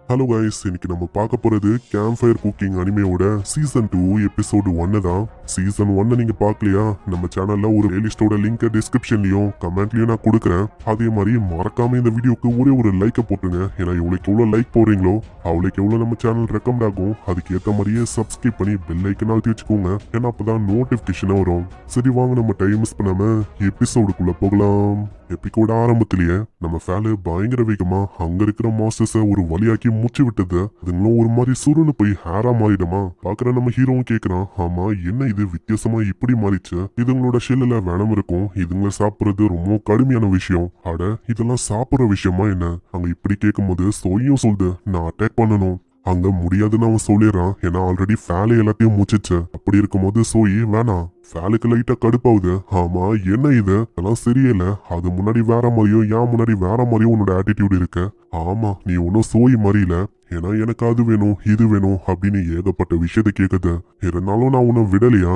Hello guys, இன்னைக்கு நம்ம பார்க்க போறது கேம்ப் ஃபயர் குக்கிங் அனிமையோட சீசன் 2 எபிசோடு 1 தான். சீசன் 1 நீங்க பார்க்கலையா? நம்ம சேனல்ல ஒரு பிளேலிஸ்டோட லிங்க் டிஸ்கிரிப்ஷன்லயும் கமெண்ட்லயும் நான் கொடுக்குறேன். அதே மாதிரி மறக்காம இந்த வீடியோக்கு ஒரே ஒரு லைக்கை போட்டுருங்க. ஏன்னா எவ்வளோக்கு எவ்வளோ லைக் போடுறீங்களோ அவ்வளோக்கு எவ்வளோ நம்ம சேனல் ரெக்கமெண்ட் ஆகும். அதுக்கு ஏற்ற மாதிரியே சப்ஸ்கிரைப் பண்ணி பெல் ஐக்கன் அழுத்தி வச்சுக்கோங்க. ஏன்னா அப்பதான் நோட்டிபிகேஷனே வரும். சரி வாங்க, நம்ம டைம் மிஸ் பண்ணாம எபிசோடுக்குள்ள போகலாம். எபிக்கோட ஆரம்பத்திலேயே நம்ம ஃபேலு பயங்கர வேகமா அங்க இருக்கிற மாஸ்டர்ஸ ஒரு வழியாக்கி மூச்சு விட்டது. அதுங்களும் ஒரு மாதிரி சுருன்னு போய் ஹேரா மாறிடுமா. பாக்குற நம்ம ஹீரோவும் கேக்குறான், ஆமா என்ன இது வித்தியாசமா இப்படி மாறிச்சு? இதுங்களோட ஷெல்லுல வேணம் இருக்கும், இதுங்களை சாப்பிடுறது ரொம்ப கடுமையான விஷயம். அட இதெல்லாம் சாப்பிடுற விஷயமா என்ன? அங்க இப்படி கேட்கும் போது சோயும் சொல்லுது, நான் அட்டாக் பண்ணணும். அங்க முடியாதுன்னு அவன் சொல்லிடுறான். ஏன்னா ஆல்ரெடி ஃபேலு எல்லாத்தையும் முடிச்சிச்சு. அப்படி இருக்கும்போது சோயி வேணாம். ஃபேலுக்கு லைட்டா கடுப்பாகுது. ஆமா என்ன இது அதெல்லாம் சரியில்லை. அது முன்னாடி வேற மாதிரியும் ஏன் முன்னாடி வேற மாதிரியும் உன்னோட ஆட்டிடியூட் இருக்கு. ஆமா நீ ஒன்னும் சோயி மாதிரி இல்ல. ஏன்னா எனக்கு அது வேணும் இது வேணும் அப்படின்னு ஏகப்பட்ட விஷயத்த கேக்குது. இருந்தாலும் நான் உன்னை விடலையா?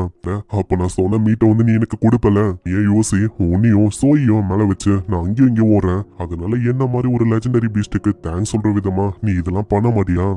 அப்ப நான் சொன்ன மீட்டை வந்து நீ எனக்கு கொடுப்பல. ஏன் யோசி, உன்னையும் சோயும் மேல வச்சு நான் அங்கேயும் இங்கேயும் ஓடுறேன். அதனால என்ன மாதிரி ஒரு லெஜெண்டரி பீஸ்டுக்கு தேங்க்ஸ் சொல்ற விதமா நீ இதெல்லாம் பண்ண மாட்டியா?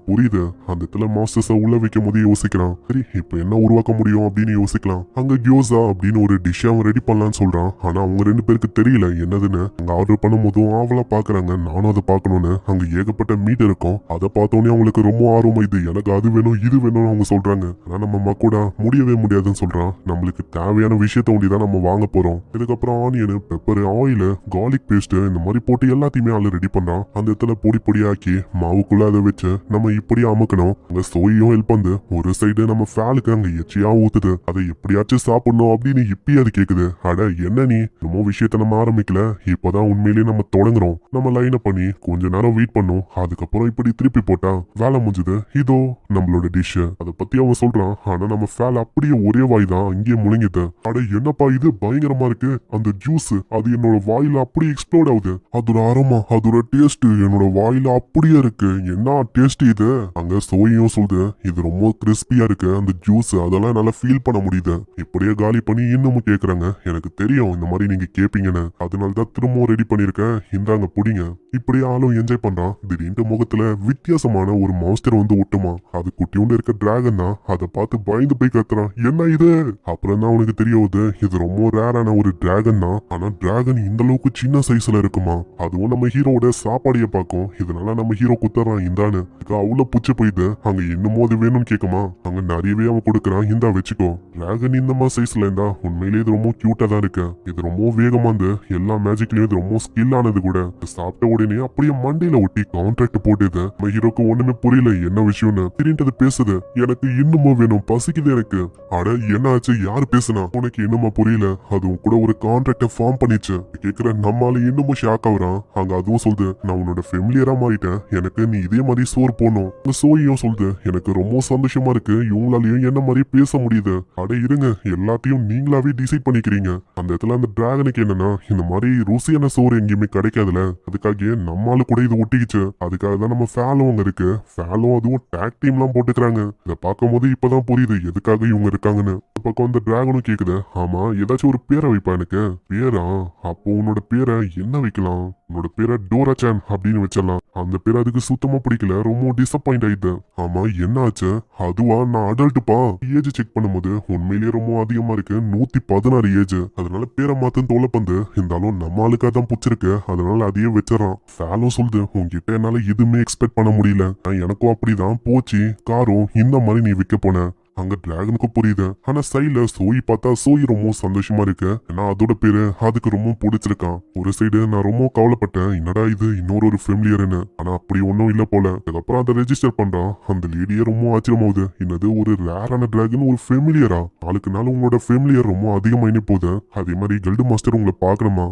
புரியுது. அந்த இடத்துல மாஸ்டர்ஸ உள்ள வைக்கும் போது யோசிக்கிறான். சரி இப்ப என்ன உருவாக்க முடியும் அப்படின்னு யோசிக்கலாம். அங்க கியோசா அப்படின்னு ஒரு டிஷ் அவன் ரெடி பண்ணலான்னு சொல்றான். ஆனா அவங்க ரெண்டு பேருக்கு தெரியல என்னதுன்னு. அங்க ஆர்டர் பண்ணும் போதும் ஆவலா பாக்குறாங்க, நானும் அதை பாக்கணும்னு. அங்க ஏகப்பட்ட மீட் இருக்கும். அதை பார்த்தோன்னே அவங்களுக்கு ரொம்ப ஆர்வம். இது எனக்கு அது வேணும் இது வேணும்னு அவங்க சொல்றாங்க. ஆனா நம்ம மக்கோட முடியவே முடியாதுன்னு சொல்றான். நம்மளுக்கு தேவையான விஷயத்த ஒண்டிதான் நம்ம வாங்க போறோம். இதுக்கப்புறம் onion, pepper, oil, garlic paste இந்த மாதிரி போட்டு எல்லாத்தையுமே ஆளு ரெடி பண்றான். அந்த இடத்துல பொடி பொடியாக்கி மாவுக்குள்ள அதை வச்சு நம்ம இப்படி அமுக்கணும். அங்க சோயும் ஹெல்ப் வந்து ஒரு சைடு நம்ம ஃபேலுக்கு அங்க எச்சியா ஊத்துது. அதை எப்படியாச்சும் சாப்பிடணும் அப்படின்னு இப்பயே அது கேக்குது. அட என்ன நீ ரொம்ப விஷயத்த நம்ம ஆரம்பிக்கல, இப்பதான் உண்மையிலேயே நம்ம தொடங்குறோம். நம்ம லைனை பண்ணி கொஞ்ச நேரம் வெயிட் பண்ணோம். அதுக்கப்புறம் இப்படி திருப்பி போட்டா வேலை முடிஞ்சது. இதோ நம்மளோட டிஷ். அதை பத்தி அவன் சொல்றான். ஆனா நம்ம ஃபேல் அப்படியே ஒரே வாய் தான் அங்கேயே முழுங்கிது. அட என்னப்பா இது பயங்கரமா இருக்கு. அந்த ஜூஸ் அது என்னோட வாயில அப்படியே எக்ஸ்ப்ளோட் ஆகுது. அதோட அரோமா அதோட டேஸ்ட் என்னோட வாயில அப்படியே இருக்கு. என்ன டேஸ்ட் இது? அங்க சோயும் சொல்லுது, இது ரொம்ப கிறிஸ்பியா இருக்கு. அந்த ஜூஸ் அதெல்லாம் என்னால ஃபீல் பண்ண முடியுது. இப்படியே காலி பண்ணி இன்னமும் கேக்குறாங்க. எனக்கு தெரியும் இந்த மாதிரி நீங்க கேப்பீங்கன்னு, அதனாலதான் திரும்பவும் ரெடி பண்ணிருக்கேன். இந்தாங்க புடிங்க. இப்படியே ஆளும் என்ஜாய் பண்றான். திடீர்னு முகத்துல வித்தியாசமான ஒரு மாஸ்டர் வந்து ஒட்டுமா. அது குட்டியோண்டு இருக்க டிராகன் தான். அதை பார்த்து பயந்து போய் கத்துறான், என்ன இது? அப்புறம் தான் உனக்கு தெரிய வருது, இது ரொம்ப ரேரான ஒரு டிராகன் தான். ஆனா டிராகன் இந்த அளவுக்கு சின்ன சைஸ்ல இருக்குமா. அதுவும் நம்ம ஹீரோட சாப்பாடைய பார்க்கும். இதனால நம்ம ஹீரோ குத்துறான் இந்தான்னு. அவ்வளவு புச்சு போயிட்டு அங்க இன்னமும் அது வேணும்னு கேக்குமா. அங்க நிறையவே அவன் கொடுக்குறான், இந்தா வச்சுக்கோ. டிராகன் இந்த மாதிரி சைஸ்ல இருந்தா உண்மையிலேயே இது ரொம்ப கியூட்டா தான் இருக்கு. இது ரொம்ப வேகமா இருந்து எல்லா மேஜிக்லயும் இது ரொம்ப ஸ்கில் ஆனது கூட. சாப்பிட்ட உடனே அப்படியே மண்டையில ஒட்டி கான்ட்ராக்ட் போட்டுது. நம்ம ஹீரோக்கு ஒண்ணுமே புரியல என்ன விஷயம்னு. திடீர்னு பேசுது, எனக்கு இன்னமும் வேணும், பசிக்குது எனக்கு. அட என்ன ஆச்சு, யாரு பேசுனா? உனக்கு இன்னுமா புரியல? அதுவும் கூட ஒரு கான்ட்ராக்ட ஃபார்ம் பண்ணிச்சு. கேக்குற நம்மால இன்னமும் ஷாக் ஆகுறான். அங்க அதுவும் சொல்லுது, நான் உன்னோட ஃபெமிலியரா மாறிட்டேன், எனக்கு நீ இதே மாதிரி சோறு போடணும். சோயும் சொல்லுது, எனக்கு ரொம்ப சந்தோஷமா இருக்கு, இவங்களாலையும் என்ன மாதிரி பேச முடியுது. அட இருங்க, எல்லாத்தையும் நீங்களாவே டிசைட் பண்ணிக்கிறீங்க. அந்த இடத்துல அந்த டிராகனுக்கு என்னன்னா, இந்த மாதிரி ருசியான சோறு எங்கேயுமே கிடைக்காதுல, அதுக்காக நம்மால கூட இது ஒட்டிக்கிச்சு. அதுக்காக தான் நம்ம ஃபேலும் அங்க இருக்கு. ஃபேலும் அதுவும் டாக் டீம் எல்லாம் போட்டுக்கிறாங்க. இதை பார்க்கும் போது இப்பதான் புரியுது எதுக்காக இவங்க இருக்காங்கன்னு. பக்கம் அந்த டிராகனும் கேக்குது, ஆமா ஏதாச்சும் ஒரு பேரை வைப்பா எனக்கு. பேரா? அப்போ உன்னோட பேரை என்ன வைக்கலாம்? உன்னோட பேரை டோராச்சான் அப்படின்னு வச்சிடலாம். அந்த பேர் அதுக்கு சுத்தமா பிடிக்கல, ரொம்ப டிசப்பாயிண்ட் ஆயிட்டு. ஆமா என்ன ஆச்சு? அதுவா, நான் அடல்ட்டுப்பா. ஏஜ் செக் பண்ணும்போது உண்மையிலேயே ரொம்ப அதிகமா இருக்கு, 116 ஏஜ். அதனால பேரை மாத்துன்னு தோலப்பந்து. இருந்தாலும் நம்ம ஆளுக்கா தான் பிடிச்சிருக்கு, அதனால அதையே வச்சிடறான். ஃபேலும் சொல்லுது, உன்கிட்ட என்னால எதுவுமே எக்ஸ்பெக்ட் பண்ண முடியல. எனக்கும் அப்படிதான் போச்சு. காரும் இந்த மாதிரி நீ விற்க போன. அங்க டிராகனுக்கு புரியுது. ஆனா சைட்ல சோயி பார்த்தா சோயி ரொம்ப சந்தோஷமா இருக்கு. ஏன்னா அதோட பேரு அதுக்கு ரொம்ப பிடிச்சிருக்கான். ஒரு சைடு நான் ரொம்ப கவலைப்பட்டேன், என்னடா இது இன்னொரு ஒரு ஃபெமிலியர்னு. ஆனா அப்படி ஒன்னும் இல்ல போல. அதுக்கப்புறம் அதை ரெஜிஸ்டர் பண்றான். அந்த லேடியே ரொம்ப ஆச்சரியமாகுது, என்னது ஒரு ரேரான டிராகன் ஒரு ஃபெமிலியரா? நாளுக்கு நாள் உங்களோட ஃபெமிலியர் ரொம்ப அதிகமாயினே போகுது. அதே மாதிரி கில்டு மாஸ்டர் உங்களை பாக்கணுமா?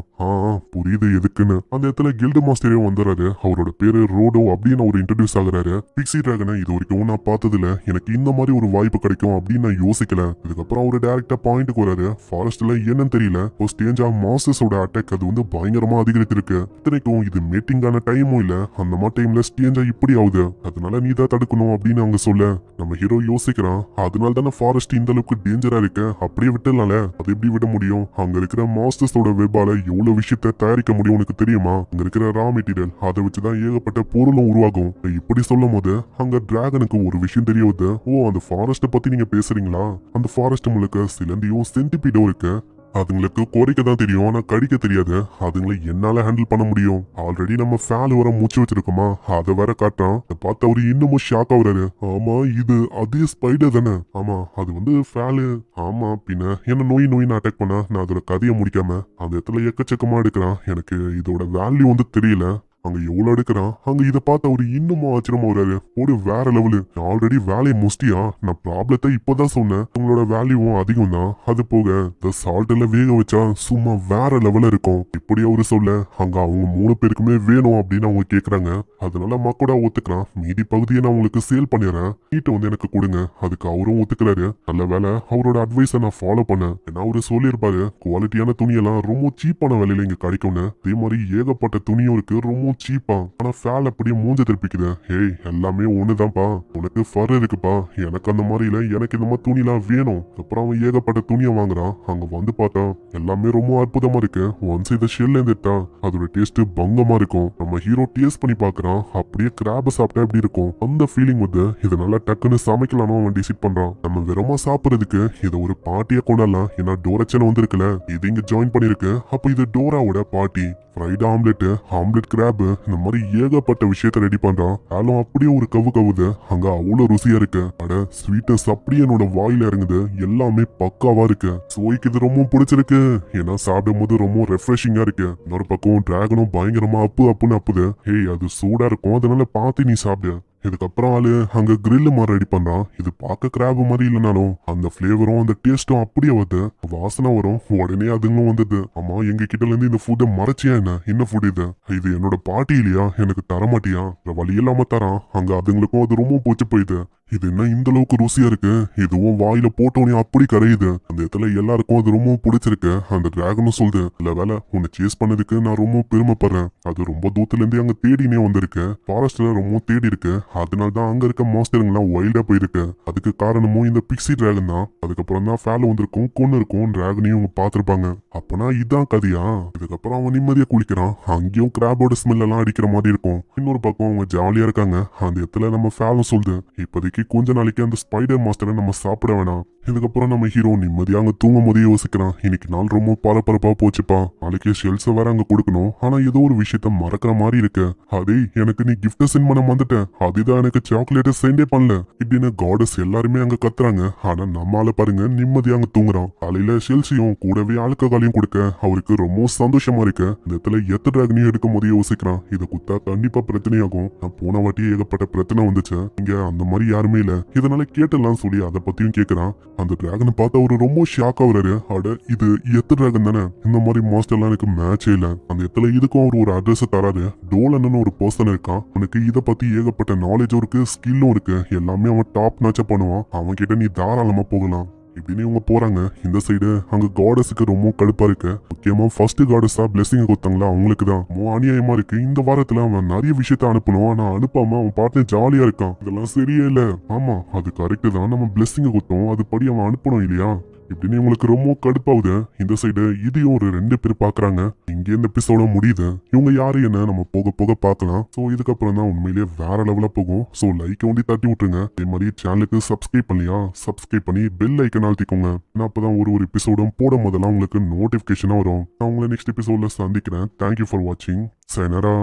புரியுது எதுக்குன்னு. அந்த இடத்துல கில்டு மாஸ்டரே வந்துறாரு. அவரோட பேரு ரோடோ அப்படின்னு ஒரு இன்ட்ரடியூஸ் ஆகுறாரு. பிக்ஸி டிராகனை இது வரைக்கும் நான் பார்த்ததுல எனக்கு இந்த மாதிரி ஒரு வாய்ப்பு கிடைக்கும் கிடைக்கும் அப்படின்னு நான் யோசிக்கல. இதுக்கப்புறம் அவரு டைரக்டா பாயிண்ட்டுக்கு வராரு. ஃபாரஸ்ட்ல என்னன்னு தெரியல, ஒரு ஸ்டேஞ்ச் ஆஃப் மாஸ்டர்ஸோட அட்டாக் அது வந்து பயங்கரமா அதிகரித்திருக்கு. இத்தனைக்கும் இது மீட்டிங்கான டைமும் இல்ல, அந்த மாதிரி டைம்ல ஸ்டேஞ்சா இப்படி ஆகுது, அதனால நீ தான் தடுக்கணும் அப்படின்னு அவங்க சொல்ல நம்ம ஹீரோ யோசிக்கிறான். அதனால தானே ஃபாரஸ்ட் இந்த அளவுக்கு டேஞ்சரா இருக்கு, அப்படியே விட்டுலாம்ல. அது எப்படி விட முடியும்? அங்க இருக்கிற மாஸ்டர்ஸோட வெப்பால எவ்வளவு விஷயத்த தயாரிக்க முடியும் உனக்கு தெரியுமா? அங்க இருக்கிற ரா மெட்டீரியல் அதை வச்சுதான் ஏகப்பட்ட பொருளும் உருவாகும். இப்படி சொல்லும் போது அங்க டிராகனுக்கு ஒரு விஷயம் தெரிய வருது. ஓ, அந்த ஃபாரஸ்ட பத்தி நீங்க பேசுறீங்களா? அந்த ஃபாரஸ்ட் முழுக்க சிலந்தியும் சென்டிபீடும் இருக்கு. அதுங்களுக்கு குறைக்க தான் தெரியும், ஆனா கடிக்க தெரியாது. அதுங்களை என்னால ஹேண்டில் பண்ண முடியும். ஆல்ரெடி நம்ம ஃபேல் வர மூச்சு வச்சிருக்கோமா, அதை வேற காட்டுறான். அதை பார்த்து அவரு இன்னமும் ஷாக் ஆகுறாரு. ஆமா, இது அதே ஸ்பைடர் தானே? ஆமா, அது வந்து ஃபேலு. ஆமா, பின்ன என்ன நோயின்னு அட்டாக் பண்ண நான் அதோட கதையை முடிக்காம அந்த இடத்துல எக்கச்சக்கமா எடுக்கிறான். எனக்கு இதோட வேல்யூ வந்து தெரியல. அங்க எவ்வளவு எடுக்கிறான். அங்க இதை பார்த்து அவரு இன்னமும் ஆச்சரியமா வராரு. ஒரு வேற லெவலு. ஆல்ரெடி வேலையை முஸ்டியா, நான் ப்ராப்ளத்தை இப்பதான் சொன்னேன். உங்களோட வேல்யூவும் அதிகம் தான். அது போக இந்த சால்ட்ல வேக வச்சா சும்மா வேற லெவல இருக்கும். இப்படி அவரு சொல்ல அங்க அவங்க 3 பேருக்குமே வேணும் அப்படின்னு அவங்க கேக்குறாங்க. அதனால மக்கோட ஒத்துக்கிறான். மீதி பகுதியை நான் உங்களுக்கு சேல் பண்ணிடுறேன், வீட்டை வந்து எனக்கு கொடுங்க. அதுக்கு அவரும் ஒத்துக்கிறாரு. நல்ல வேலை அவரோட அட்வைஸை நான் ஃபாலோ பண்ணேன். ஏன்னா அவரு சொல்லியிருப்பாரு குவாலிட்டியான துணியெல்லாம் ரொம்ப சீப்பான விலையில இங்க கிடைக்கும்னு. அதே மாதிரி ஏகப்பட்ட துணியும் இருக்கு, ரொம்ப சீப்பா. ஆனா ஃபேல் அப்படியே மூஞ்ச திருப்பிக்குது. ஏய், எல்லாமே ஒண்ணுதான்ப்பா. உனக்கு ஃபர் இருக்குப்பா, எனக்கு அந்த மாதிரி இல்ல. எனக்கு இந்த மாதிரி துணிலாம் வேணும். அப்புறம் அவன் ஏகப்பட்ட துணியை வாங்குறான். அங்க வந்து பார்த்தா எல்லாமே ரொம்ப அற்புதமா இருக்கு. ஒன்ஸ் இதை ஷெல்ல இருந்துட்டா அதோட டேஸ்ட் பங்கமா இருக்கும். நம்ம ஹீரோ டேஸ்ட் பண்ணி பாக்குறான். அப்படியே கிராப சாப்பிட்டா எப்படி இருக்கும் அந்த ஃபீலிங் வந்து இதனால டக்குன்னு சமைக்கலாம்னு அவன் டிசைட் பண்றான். நம்ம வெறுமா சாப்பிடுறதுக்கு இதை ஒரு பார்ட்டியா கொண்டாடலாம். ஏன்னா டோரச்சன் வந்திருக்குல, இது இங்க ஜாயின் பண்ணிருக்கு. அப்ப இது டோராவோட பார்ட்டி. ஃப்ரைட் ஆம்லெட் கிராப், இந்த மாதிரி ஏகப்பட்ட விஷயத்த ரெடி பண்றான். ஆலும் அப்படியே ஒரு கவுது. அங்க அவ்வளவு ருசியா இருக்கு. அட, ஸ்வீட்னஸ் அப்படியே என்னோட வாயில இறங்குது. எல்லாமே பக்காவா இருக்கு. சோய்க்கு இது ரொம்ப பிடிச்சிருக்கு. ஏன்னா சாப்பிடும் போது ரொம்ப ரெஃப்ரெஷிங்கா இருக்கு. இன்னொரு பக்கம் டிராகனும் பயங்கரமா அப்புன்னு அப்புது. ஏய், அது சூடா இருக்கும், அதனால பார்த்து நீ சாப்பிடு. இதுக்கப்புறம் ஆளு அங்க கிரில் மாதிரி ரெடி பண்றான். இது பார்க்க கிராப் மாதிரி இல்லைனாலும் அந்த பிளேவரும் அந்த டேஸ்டும் அப்படியே வருது. வாசனை வரும், உடனே அதுங்களும் வந்தது. ஆமா, எங்க கிட்ட இருந்து இந்த ஃபுட்டை மறைச்சியா என்ன ஃபுட் இது? இது என்னோட பாட்டி இல்லையா, எனக்கு தரமாட்டியா? வழி இல்லாம தரான். அங்க அதுங்களுக்கும் அது ரொம்ப பிடிச்சு போயிடுது. இது என்ன இந்த அளவுக்கு ருசியா இருக்கு, இதுவும் வாயில போட்டோன்னே அப்படி கரையுது. அந்த இடத்துல எல்லாருக்கும் அது ரொம்ப பிடிச்சிருக்கு. அந்த டிராகனும் சொல்லுது, இல்ல வேலை உன்னை சேஸ் பண்ணதுக்கு நான் ரொம்ப பெருமைப்படுறேன். அது ரொம்ப தூரத்துல இருந்து அங்க தேடினே வந்திருக்கு. ஃபாரஸ்ட்ல ரொம்ப தேடி இருக்கு. அதனாலதான் அங்க இருக்க மாஸ்டருங்கெல்லாம் வைல்டா போயிருக்கு. அதுக்கு காரணமும் இந்த பிக்சி டிராகன் தான். அதுக்கப்புறம் தான் ஃபேல வந்திருக்கும், கொன்னு இருக்கும். டிராகனையும் அவங்க பாத்திருப்பாங்க. அப்பனா இதான் கதையா? இதுக்கப்புறம் அவன் நிம்மதியா குளிக்கிறான். அங்கேயும் கிராபோட ஸ்மெல் எல்லாம் அடிக்கிற மாதிரி இருக்கும். இன்னொரு பக்கம் அவங்க ஜாலியா இருக்காங்க. அந்த இடத்துல நம்ம ஃபேலும் சொல்லுது, இப்போதைக்கு கொஞ்ச நாளைக்கு அந்த ஸ்பைடர் மாஸ்டரை நம்ம சாப்பிட வேணாம். இதுக்கப்புறம் நம்ம ஹீரோ நிம்மதியா அங்க தூங்கும் போதே யோசிக்கிறான். இன்னைக்கு நாள் ரொம்ப பரபரப்பா போச்சுப்பா. நாளைக்கு ஷெல்ஸை வேற அங்க கொடுக்கணும். ஆனா ஏதோ ஒரு விஷயத்த மறக்கிற மாதிரி இருக்கு. அதே எனக்கு நீ கிஃப்ட் சென்ட் பண்ண வந்துட்டேன், அதுதான் எனக்கு சாக்லேட்டை சென்டே பண்ணல இப்படின்னு காடஸ் எல்லாருமே அங்க கத்துறாங்க. ஆனா நம்மால பாருங்க நிம்மதியா அங்க தூங்குறான். காலையில ஷெல்ஸையும் கூடவே ஆல்கஹாலையும் கொடுக்க அவருக்கு ரொம்ப சந்தோஷமா இருக்கு. இந்த இடத்துல எத்த டிராகனையும் எடுக்கும் போதே யோசிக்கிறான். இதை குத்தா கண்டிப்பா பிரச்சனையாகும். நான் போன வாட்டி ஏகப்பட்ட பிரச்சனை வந்துச்சு, இங்க அந்த மாதிரி யாருமே இல்ல, இதனால கேட்டலாம் சொல்லி அதை பத்தியும் கேட்கிறான். அந்த டிராகனை பார்த்து அவரு ரொம்ப ஷாக் ஆகுறாரு. அட, இது எத்த டிராகன் தானே, இந்த மாதிரி மாஸ்டர்லாம் எனக்கு மேட்சே இல்ல. அந்த இடத்துல இதுக்கும் அவர் ஒரு அட்ரஸ் தராரு. டோலன்னு ஒரு பர்சன் இருக்கான். அவனுக்கு இதை பத்தி ஏகப்பட்ட நாலேஜும் இருக்கு, ஸ்கில்லும் இருக்கு. எல்லாமே அவன் டாப் நாச்சா பண்ணுவான். அவன் கிட்ட நீ தாராளமா போகலாம் இப்படின்னு இவங்க போறாங்க. இந்த சைடு அங்க காடஸுக்கு ரொம்ப கடுப்பா இருக்கு. முக்கியமா ஃபர்ஸ்ட் காடஸா பிளெஸிங் கொடுத்தாங்களா அவங்களுக்கு தான் ரொம்ப அநியாயமா இருக்கு. இந்த வாரத்துல அவன் நிறைய விஷயத்த அனுப்பணும், ஆனா அனுப்பாம அவன் பாட்டு ஜாலியா இருக்கான். இதெல்லாம் சரியே இல்ல. ஆமா, அது கரெக்ட் தான், நம்ம பிளெஸிங் கொடுத்தோம், அது படி அவன் அனுப்பணும் இல்லையா இப்படின்னு இவங்களுக்கு ரொம்ப கடுப்பாகுது. இந்த சைடு இதையும் ஒரு 2 பேர் பாக்குறாங்க. இங்கே இந்த எபிசோட முடியுது. இவங்க யாரு என்ன நம்ம போக போக பார்க்கலாம். ஸோ இதுக்கப்புறம் தான் உண்மையிலேயே வேற லெவலா போகும். ஸோ லைக் ஒண்டி தட்டி விட்டுருங்க. அதே மாதிரி சேனலுக்கு சப்ஸ்கிரைப் பண்ணியா, சப்ஸ்கிரைப் பண்ணி பெல் ஐக்கன் அழுத்திக்கோங்க. ஏன்னா அப்பதான் ஒரு எபிசோடும் போடும் போதெல்லாம் உங்களுக்கு நோட்டிபிகேஷனா வரும். நான் உங்களை நெக்ஸ்ட் எபிசோட்ல சந்திக்கிறேன். தேங்க்யூ ஃபார் வாட்சிங். சைனரா.